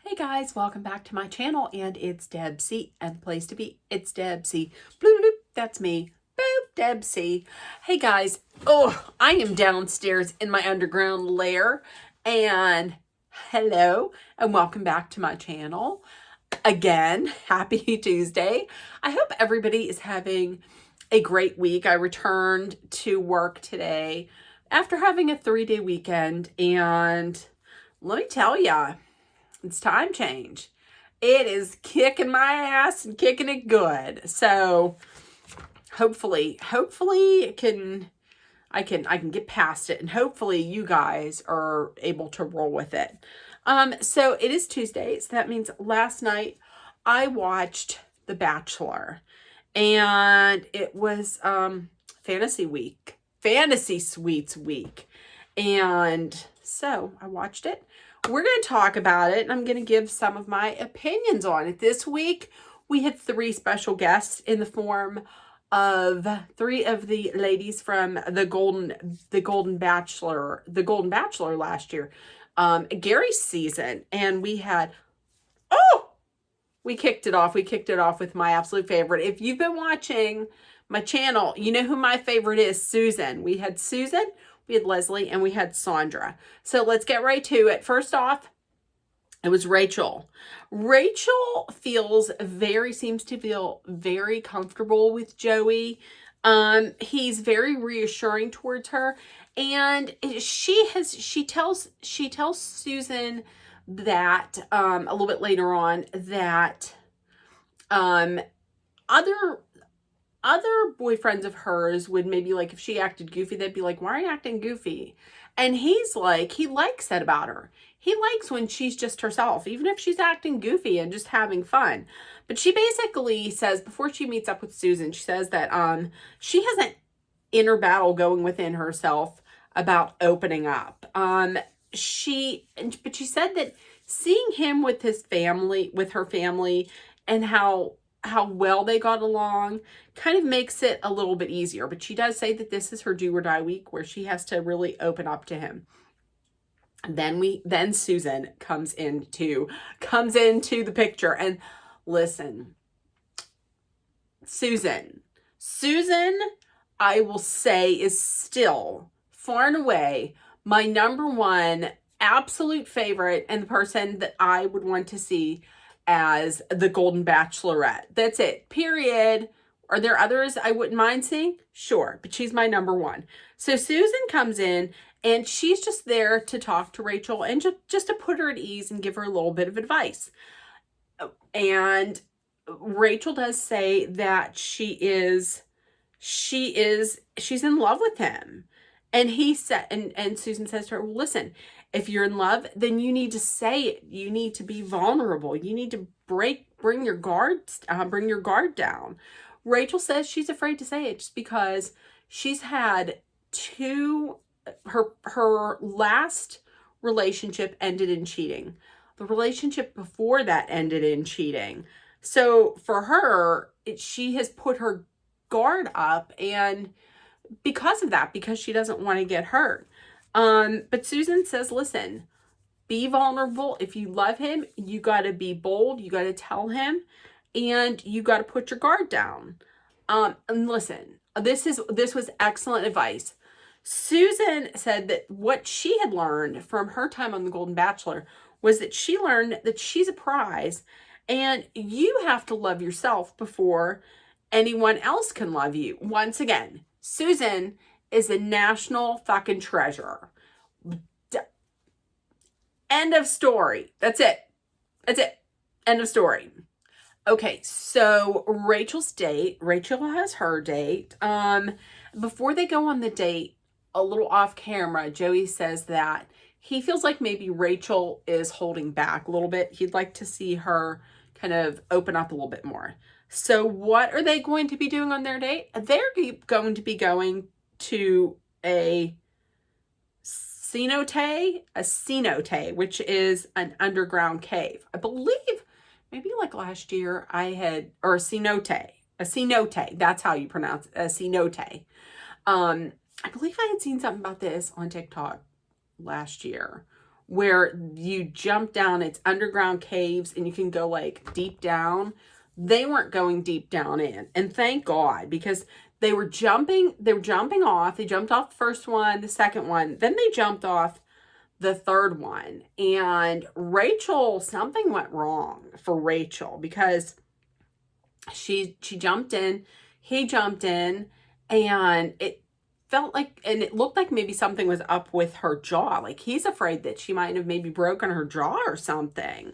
Hey guys, welcome back to my channel, and it's Deb C, and the place to be, it's Deb C. Bloop, bloop, that's me. Boop, Deb C. Hey guys, I am downstairs in my underground lair, and hello, and welcome back to my channel. Again, happy Tuesday. I hope everybody is having a great week. I returned to work today after having a 3-day weekend, and let me tell ya, it's time change. It is kicking my ass and kicking it good. So hopefully I can get past it, and hopefully you guys are able to roll with it. So it is Tuesday, so that means last night I watched The Bachelor, and it was Fantasy Suites week. And so I watched it. We're going to talk about it, and I'm going to give some of my opinions on it. This week, we had 3 special guests in the form of 3 of the ladies from the Golden Bachelor last year, Gary's season, and we kicked it off. We kicked it off with my absolute favorite. If you've been watching my channel, you know who my favorite is, Susan. We had Susan, we had Leslie, and we had Sandra. So let's get right to it. First off, it was Rachel. Rachel seems to feel very comfortable with Joey. He's very reassuring towards her, and she tells Susan that a little bit later on that other boyfriends of hers would maybe, like, if she acted goofy, they'd be like, why are you acting goofy? And he's like, he likes that about her. He likes when she's just herself, even if she's acting goofy and just having fun. But she basically says, before she meets up with Susan, she says that she has an inner battle going within herself about opening up. But she said that seeing him with her family, and how well they got along, kind of makes it a little bit easier. But she does say that this is her do or die week, where she has to really open up to him. Then Susan comes into the picture. And listen, Susan, I will say, is still far and away my number one absolute favorite, and the person that I would want to see as the Golden Bachelorette. That's it, period. Are there others I wouldn't mind seeing? Sure, but she's my number one. So Susan comes in, and she's just there to talk to Rachel and just to put her at ease and give her a little bit of advice. And Rachel does say that she's in love with him. And and Susan says to her, well, listen, if you're in love, then you need to say it. You need to be vulnerable. You need to bring your guard down. Rachel says she's afraid to say it just because she's had her last relationship ended in cheating. The relationship before that ended in cheating. So for her, she has put her guard up, and because of that, because she doesn't want to get hurt. But Susan says, listen, be vulnerable. If you love him, you got to be bold. You got to tell him, and you got to put your guard down. And listen, this was excellent advice. Susan said that what she had learned from her time on The Golden Bachelor was that she learned that she's a prize, and you have to love yourself before anyone else can love you. Once again, Susan is a national fucking treasure. End of story. That's it. End of story. Okay, so Rachel has her date. Before they go on the date, a little off camera, Joey says that he feels like maybe Rachel is holding back a little bit. He'd like to see her kind of open up a little bit more. So what are they going to be doing on their date? They're going to be going to a cenote, which is an underground cave. I believe maybe like last year or a cenote, that's how you pronounce it, a cenote. I believe I had seen something about this on TikTok last year, where you jump down. It's underground caves and you can go like deep down. They weren't going deep down in. And thank God, because they were jumping off. They jumped off the first one, the second one, then they jumped off the third one. And Rachel, something went wrong for Rachel because she jumped in, he jumped in, and it felt like, and it looked like maybe something was up with her jaw. Like he's afraid that she might have maybe broken her jaw or something.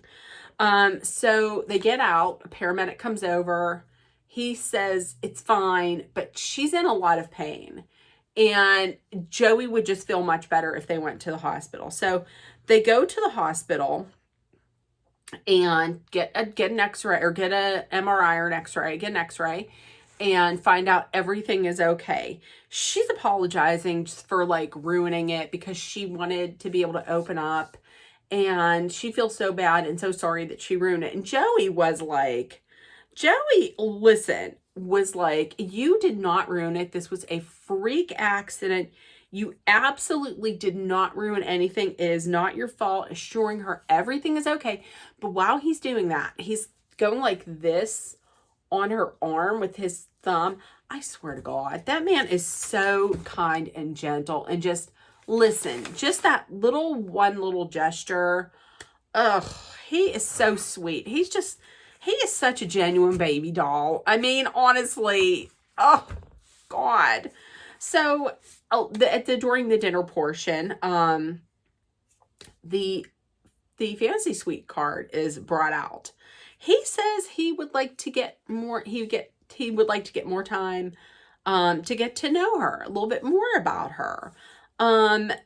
So they get out, a paramedic comes over. He says it's fine, but she's in a lot of pain. And Joey would just feel much better if they went to the hospital. So they go to the hospital and get an x-ray, or get a MRI or an x-ray, get an x-ray, and find out everything is okay. She's apologizing just for like ruining it because she wanted to be able to open up, and she feels so bad and so sorry that she ruined it. And Joey, listen, was like, you did not ruin it. This was a freak accident. You absolutely did not ruin anything. It is not your fault. Assuring her everything is okay. But while he's doing that, he's going like this on her arm with his thumb. I swear to God, that man is so kind and gentle. And just listen, just that little gesture. Ugh, he is so sweet. He is such a genuine baby doll. I mean, honestly, oh God. So during the dinner portion, the fantasy suite card is brought out. He says he would like to get more. He would like to get more time, to get to know her a little bit more about her, and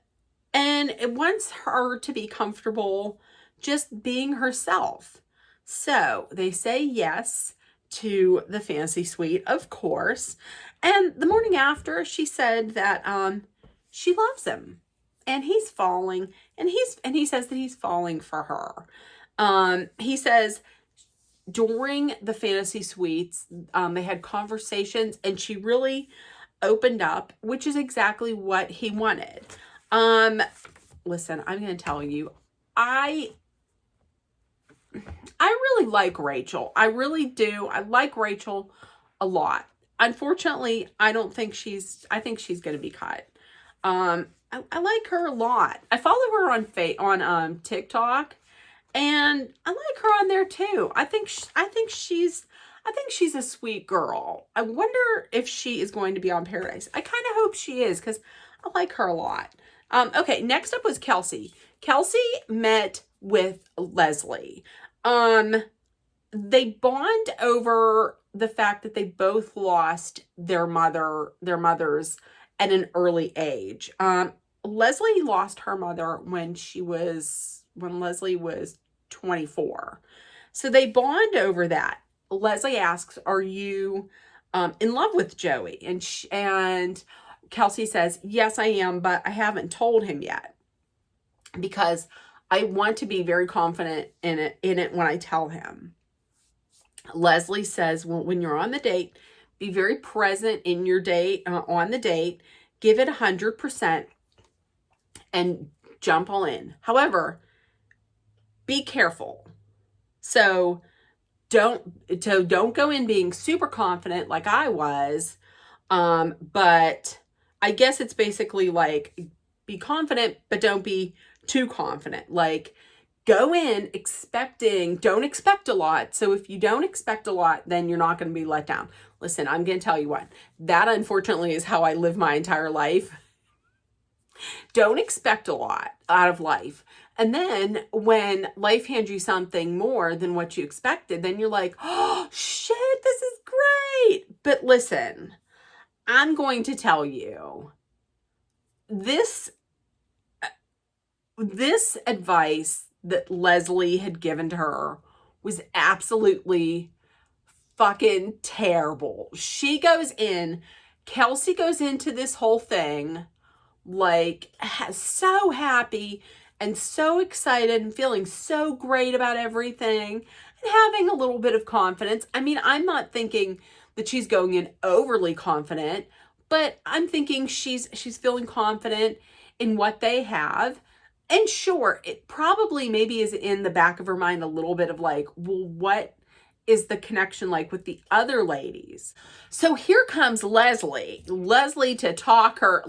it wants her to be comfortable just being herself. So they say yes to the fantasy suite, of course. And the morning after, she said that she loves him, and he's falling, and he says that he's falling for her. He says during the fantasy suites, they had conversations, and she really opened up, which is exactly what he wanted. Listen, I'm going to tell you, I really like Rachel. I really do. I like Rachel a lot. Unfortunately, I think she's going to be cut. I like her a lot. I follow her on TikTok, and I like her on there too. I think she's a sweet girl. I wonder if she is going to be on Paradise. I kind of hope she is, because I like her a lot. Okay, next up was Kelsey. Kelsey met with Leslie. They bond over the fact that they both lost their mothers at an early age. Leslie lost her mother when Leslie was 24. So they bond over that. Leslie asks, "Are you in love with Joey?" And Kelsey says, "Yes, I am, but I haven't told him yet because I want to be very confident in it when I tell him." Leslie says, "Well, when you're on the date, be very present in your date, on the date, give it 100% and jump all in. However, be careful. So don't go in being super confident like I was. But I guess it's basically like, be confident, but don't be too confident. Like, go in don't expect a lot. So if you don't expect a lot, then you're not going to be let down." Listen, I'm going to tell you what, that unfortunately is how I live my entire life. Don't expect a lot out of life. And then when life hands you something more than what you expected, then you're like, "Oh shit, this is great." But listen, I'm going to tell you, this advice that Leslie had given to her was absolutely fucking terrible. Kelsey goes into this whole thing like so happy and so excited and feeling so great about everything and having a little bit of confidence. I mean, I'm not thinking that she's going in overly confident, but I'm thinking she's feeling confident in what they have. And sure, it probably maybe is in the back of her mind a little bit of like, well, what is the connection like with the other ladies? So here comes Leslie. Leslie to talk her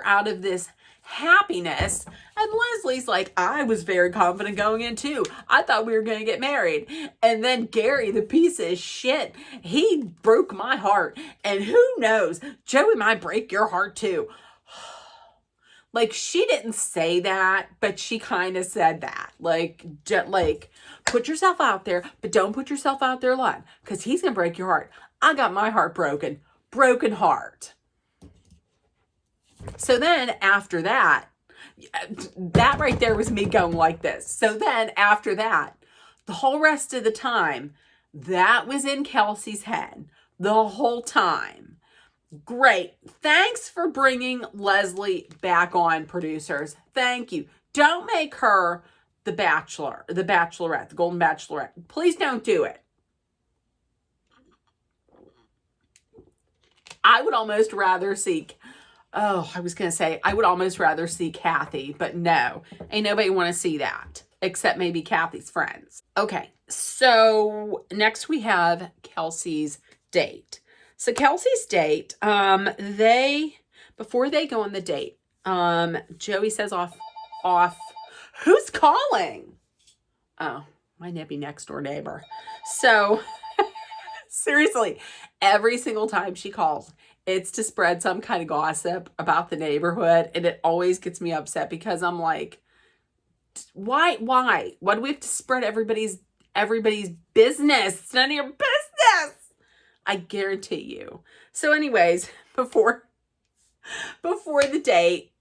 out of this happiness. And Leslie's like, I was very confident going in too. I thought we were going to get married. And then Gary, the piece of shit, he broke my heart. And who knows, Joey might break your heart too. Like, she didn't say that, but she kind of said that. Like, put yourself out there, but don't put yourself out there live, because he's going to break your heart. I got my heart broken. Broken heart. So then after that right there was me going like this. So then after that, the whole rest of the time, that was in Kelsey's head the whole time. Great. Thanks for bringing Leslie back on, producers. Thank you. Don't make her the Bachelor, the Bachelorette, the Golden Bachelorette. Please don't do it. I would almost rather see, I would almost rather see Kathy, but no, ain't nobody want to see that except maybe Kathy's friends. Okay, so next we have Kelsey's date. So Kelsey's date, before they go on the date, Joey says off, who's calling? Oh, my nippy next door neighbor. So seriously, every single time she calls, it's to spread some kind of gossip about the neighborhood. And it always gets me upset because I'm like, why? Why do we have to spread everybody's business? It's none of your business. I guarantee you. So anyways, before the date,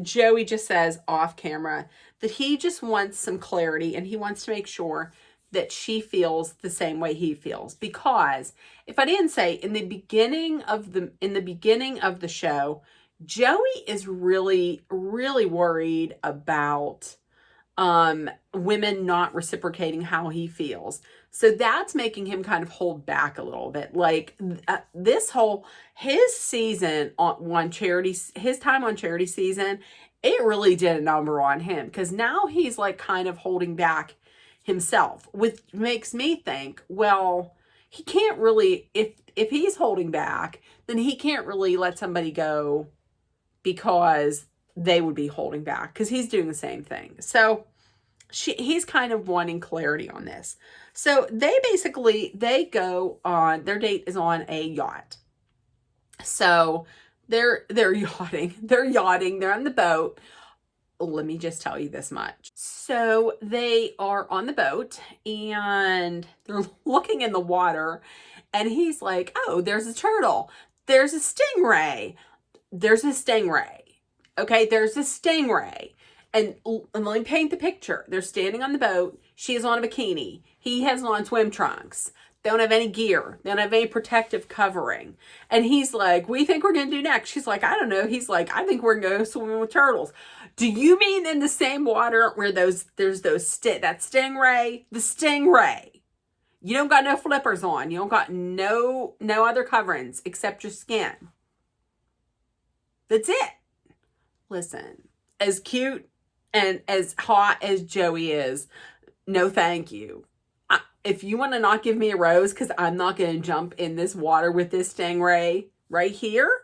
Joey just says off camera that he just wants some clarity and he wants to make sure that she feels the same way he feels. Because if I didn't say, in the beginning of the show, Joey is really, really worried about women not reciprocating how he feels. So that's making him kind of hold back a little bit. Like his season on charity, his time on charity season, it really did a number on him, because now he's like kind of holding back himself, which makes me think, well, he can't really, if he's holding back, then he can't really let somebody go because they would be holding back, because he's doing the same thing. So he's kind of wanting clarity on this. So they go on, their date is on a yacht. So they're yachting, they're on the boat. Let me just tell you this much. So they are on the boat and they're looking in the water, and he's like, oh, there's a turtle. There's a stingray. Okay, there's a stingray. And let me paint the picture. They're standing on the boat. She is on a bikini. He has on swim trunks. They don't have any gear. They don't have any protective covering. And he's like, what do you think we're going to do next? She's like, I don't know. He's like, I think we're going to go swimming with turtles. Do you mean in the same water where that stingray? The stingray. You don't got no flippers on. You don't got no other coverings except your skin. That's it. Listen, as cute and as hot as Joey is, no thank you. If you want to not give me a rose because I'm not going to jump in this water with this stingray right here,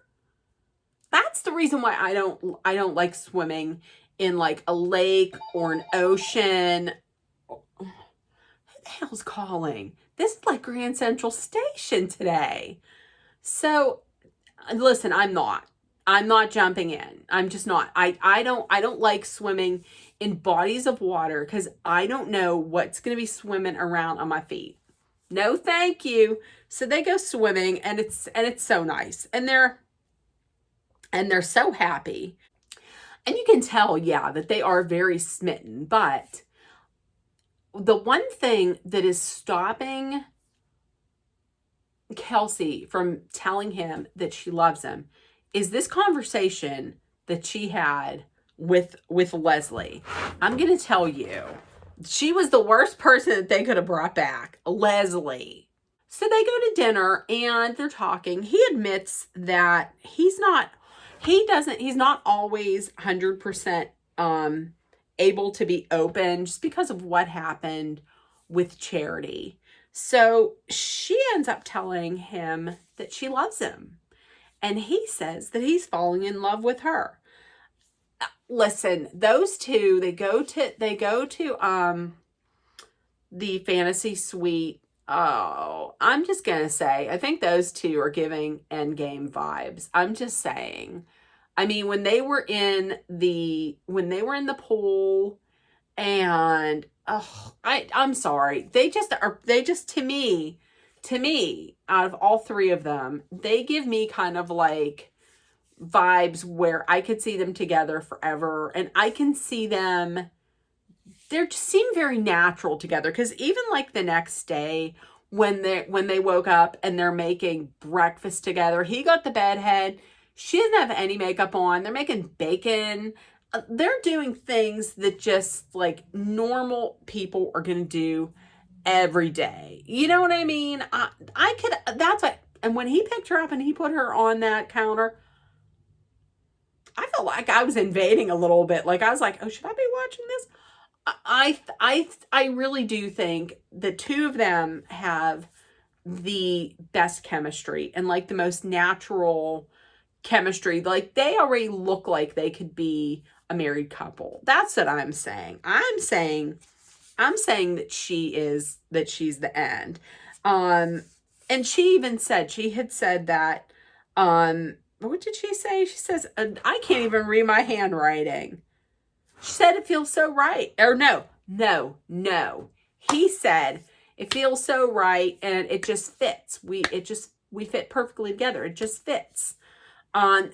that's the reason why I don't like swimming in like a lake or an ocean. Who the hell's calling? This is like Grand Central Station today. So listen, I'm not jumping in. I'm just not. I don't like swimming in bodies of water because I don't know what's going to be swimming around on my feet. No, thank you. So they go swimming, and it's so nice, and they're so happy, and you can tell, yeah, that they are very smitten. But the one thing that is stopping Kelsey from telling him that she loves him is this conversation that she had with Leslie. I'm going to tell you, she was the worst person that they could have brought back, Leslie. So they go to dinner and they're talking. He admits that he's not always 100% able to be open just because of what happened with Charity. So she ends up telling him that she loves him. And he says that he's falling in love with her. Listen, those two, they go to the fantasy suite. Oh, I'm just gonna say, I think those two are giving Endgame vibes. I'm just saying. I mean, when they were in the pool, and oh, I'm sorry. They just to me, out of all three of them, they give me kind of like vibes where I could see them together forever, and I can see them, they just seem very natural together, because even like the next day when they woke up and they're making breakfast together, he got the bed head, she doesn't have any makeup on, they're making bacon. They're doing things that just like normal people are gonna do every day. You know what I mean? I could, that's what, and when he picked her up and he put her on that counter, I felt like I was invading a little bit. Like I was like, oh, should I be watching this? I really do think the two of them have the best chemistry and like the most natural chemistry. Like they already look like they could be a married couple. That's what I'm saying. I'm saying that she's the end. And she had said that, what did she say? She says, I can't even read my handwriting. She said it feels so right. Or no. He said it feels so right and it just fits. We fit perfectly together. It just fits.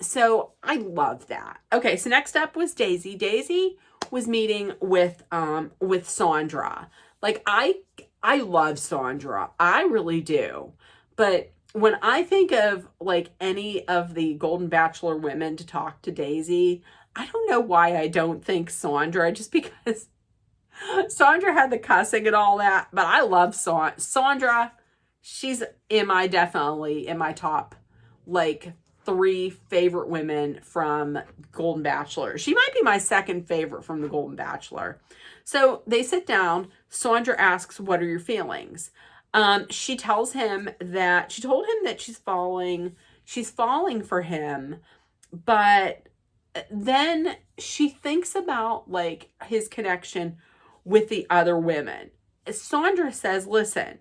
So I love that. Okay, so next up was Daisy. Daisy was meeting with Sandra. Like I love Sandra. I really do. But when I think of like any of the Golden Bachelor women to talk to Daisy, I don't know why I don't think Sandra, just because Sandra had the cussing and all that, but I love Sandra. She's definitely in my top like 3 favorite women from Golden Bachelor. She might be my second favorite from the Golden Bachelor. So they sit down. Sandra asks, "What are your feelings?" She told him that she's falling for him, but then she thinks about like his connection with the other women. Sandra says, listen,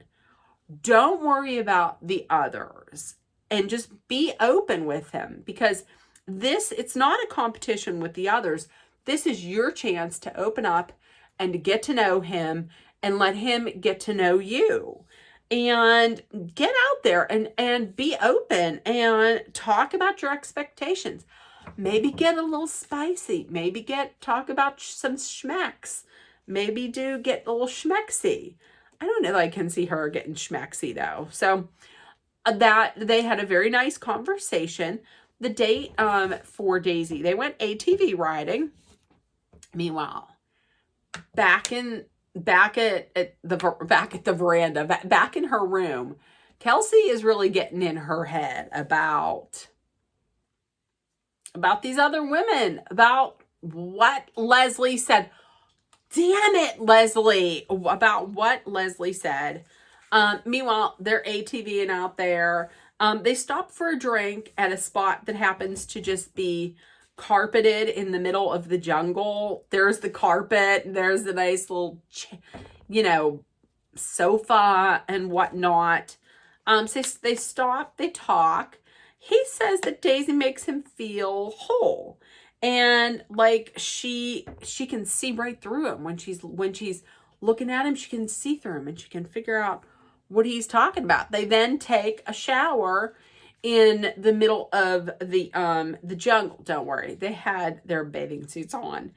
don't worry about the others and just be open with him, because it's not a competition with the others. This is your chance to open up and to get to know him and let him get to know you, and get out there and be open and talk about your expectations. Maybe get a little spicy. Maybe talk about some schmecks. Maybe get a little schmecksy. I don't know that I can see her getting schmecksy though. So that they had a very nice conversation. The date for Daisy, they went ATV riding. Meanwhile, back at the veranda, back in her room, Kelsey is really getting in her head about these other women, about what Leslie said. Damn it, Leslie, about what Leslie said. Meanwhile, they're ATVing out there. They stop for a drink at a spot that happens to just be carpeted in the middle of the jungle. There's the carpet, there's the nice little, sofa and whatnot. So they stop, they talk. He says that Daisy makes him feel whole, and like she can see right through him when she's looking at him. She can see through him and she can figure out what he's talking about. They then take a shower in the middle of the jungle. Don't worry, they had their bathing suits on.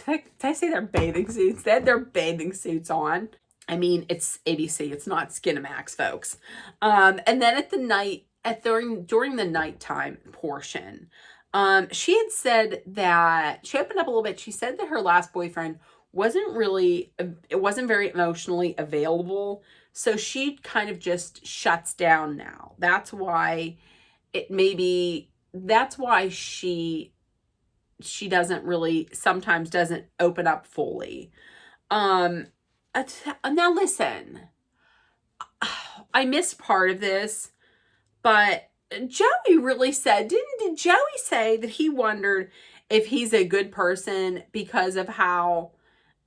Did I say their bathing suits? They had their bathing suits on. I mean, it's ABC. It's not Skinamax, folks. And then during the nighttime portion, she had said that she opened up a little bit. She said that her last boyfriend wasn't very emotionally available. So she kind of just shuts down now. That's why she she doesn't really, sometimes doesn't open up fully. Now listen, I missed part of this, but Joey really said, did Joey say that he wondered if he's a good person because of how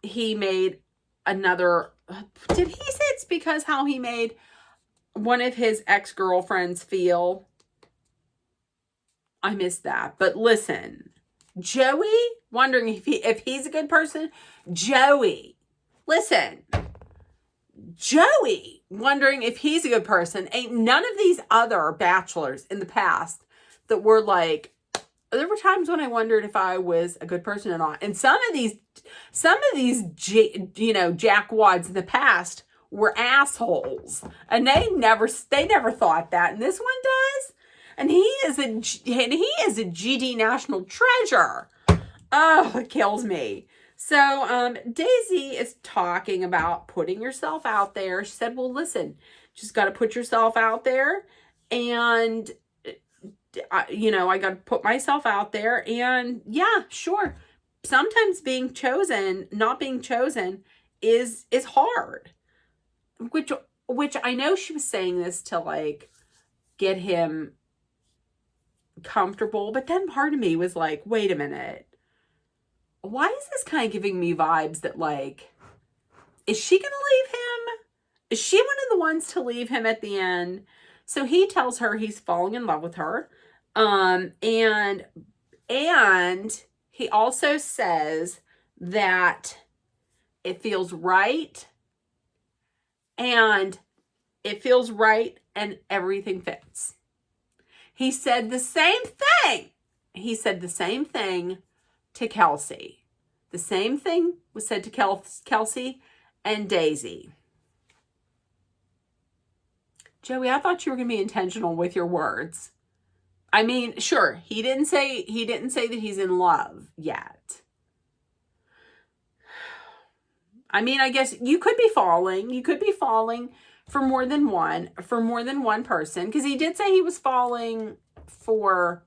he made another, did he say it's because how he made one of his ex-girlfriends feel? I missed that. But listen, Joey wondering if he's a good person. Joey, listen, Joey wondering if he's a good person. Ain't none of these other bachelors in the past that were like, there were times when I wondered if I was a good person or not. And some of these jackwads in the past were assholes, and they never thought that. And this one does. And he is a GD national treasure. Oh, it kills me. So Daisy is talking about putting yourself out there. She said, well, listen, just got to put yourself out there. And, I got to put myself out there. And yeah, sure. Sometimes not being chosen is hard. Which I know she was saying this to like get him comfortable. But then part of me was like, wait a minute. Why is this kind of giving me vibes that like, is she going to leave him? Is she one of the ones to leave him at the end? So he tells her he's falling in love with her. And he also says that it feels right and everything fits. He said the same thing. He said the same thing to Kelsey. The same thing was said to Kelsey and Daisy. Joey, I thought you were going to be intentional with your words. I mean, sure, he didn't say that he's in love yet. I mean, I guess you could be falling. You could be falling for more than one person, because he did say he was falling for,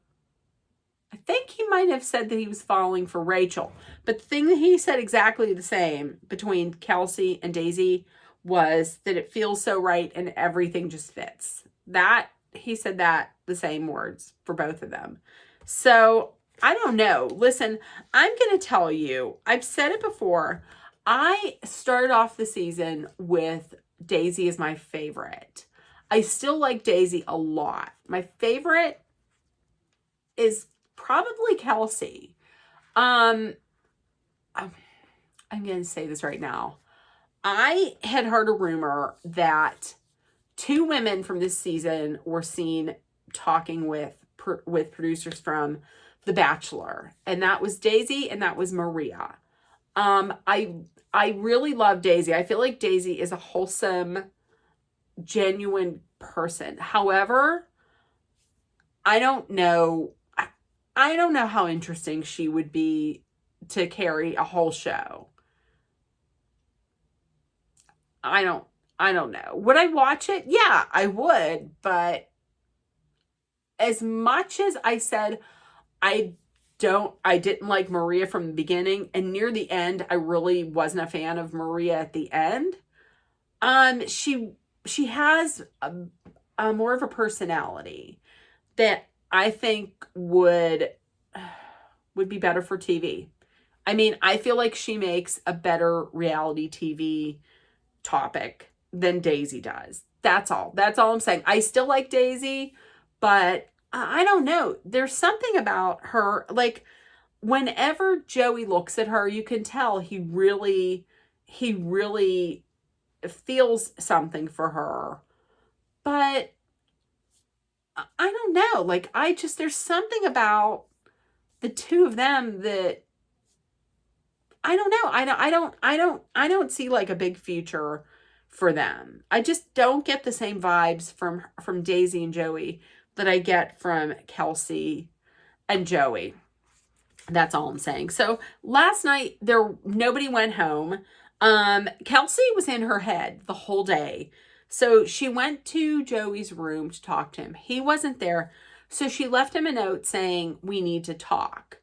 I think he might have said that he was falling for Rachel. But the thing that he said exactly the same between Kelsey and Daisy was that it feels so right and everything just fits. That, he said that, the same words for both of them. So, I don't know. Listen, I'm going to tell you, I've said it before, I started off the season with Daisy as my favorite. I still like Daisy a lot. My favorite is probably Kelsey. I'm going to say this right now. I had heard a rumor that 2 women from this season were seen talking with producers from The Bachelor, and that was Daisy and that was Maria. I really love Daisy. I feel like Daisy is a wholesome, genuine person. However, I don't know how interesting she would be to carry a whole show. I don't know. Would I watch it? Yeah, I would. But as much as I said I didn't like Maria from the beginning, and near the end, I really wasn't a fan of Maria at the end. She has a more of a personality that I think would be better for TV. I mean, I feel like she makes a better reality TV topic than Daisy does. That's all I'm saying. I still like Daisy, but I don't know. There's something about her, like whenever Joey looks at her, you can tell he really feels something for her. But I don't know. Like there's something about the two of them that I don't know. I don't see like a big future for them. I just don't get the same vibes from Daisy and Joey that I get from Kelsey and Joey. That's all I'm saying. So last night nobody went home. Kelsey was in her head the whole day. So she went to Joey's room to talk to him. He wasn't there. So she left him a note saying, we need to talk.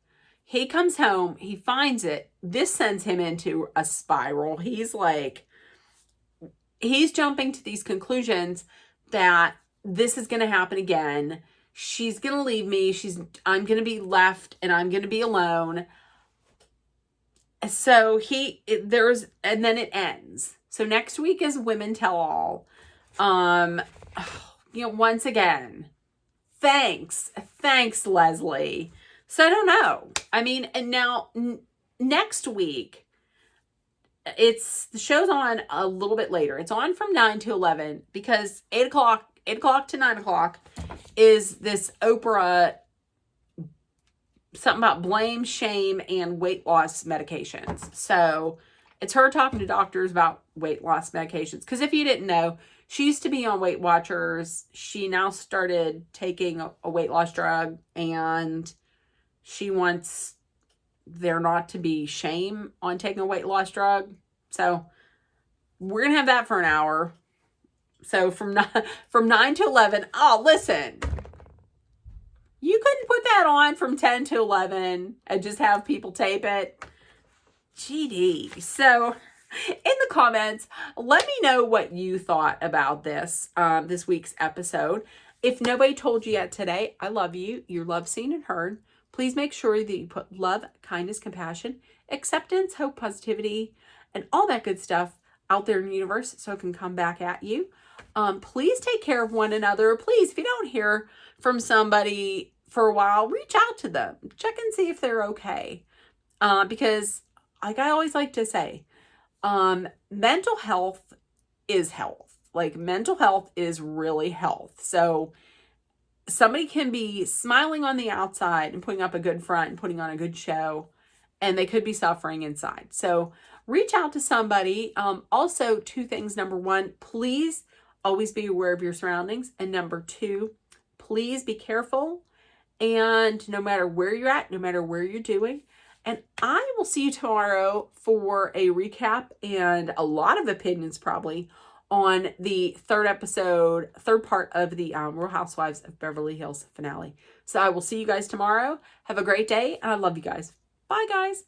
He comes home, he finds it. This sends him into a spiral. He's jumping to these conclusions that this is going to happen again. She's going to leave me. I'm going to be left and I'm going to be alone. So and then it ends. So next week is Women Tell All. Once again, thanks, Leslie. So I don't know. I mean, and now next week, the show's on a little bit later. It's on from 9 to 11 because 8 o'clock to 9 o'clock is this Oprah, something about blame, shame, and weight loss medications. So it's her talking to doctors about weight loss medications. Because if you didn't know, she used to be on Weight Watchers. She now started taking a weight loss drug, and she wants there not to be shame on taking a weight loss drug. So we're going to have that for an hour. So from 9 to 11, oh, listen, you couldn't put that on from 10 to 11 and just have people tape it. GD. So in the comments, let me know what you thought about this week's episode. If nobody told you yet today, I love you. You're loved, seen, and heard. Please make sure that you put love, kindness, compassion, acceptance, hope, positivity, and all that good stuff out there in the universe so it can come back at you. Please take care of one another. Please, if you don't hear from somebody for a while, reach out to them. Check and see if they're okay. Because like I always like to say, mental health is health. Like mental health is really health. So somebody can be smiling on the outside and putting up a good front and putting on a good show, and they could be suffering inside. So reach out to somebody. Also, 2 things. Number 1, please always be aware of your surroundings. And number 2, please be careful. And no matter where you're at, no matter where you're doing. And I will see you tomorrow for a recap and a lot of opinions probably on the third part of the Real Housewives of Beverly Hills finale. So I will see you guys tomorrow. Have a great day, and I love you guys. Bye, guys.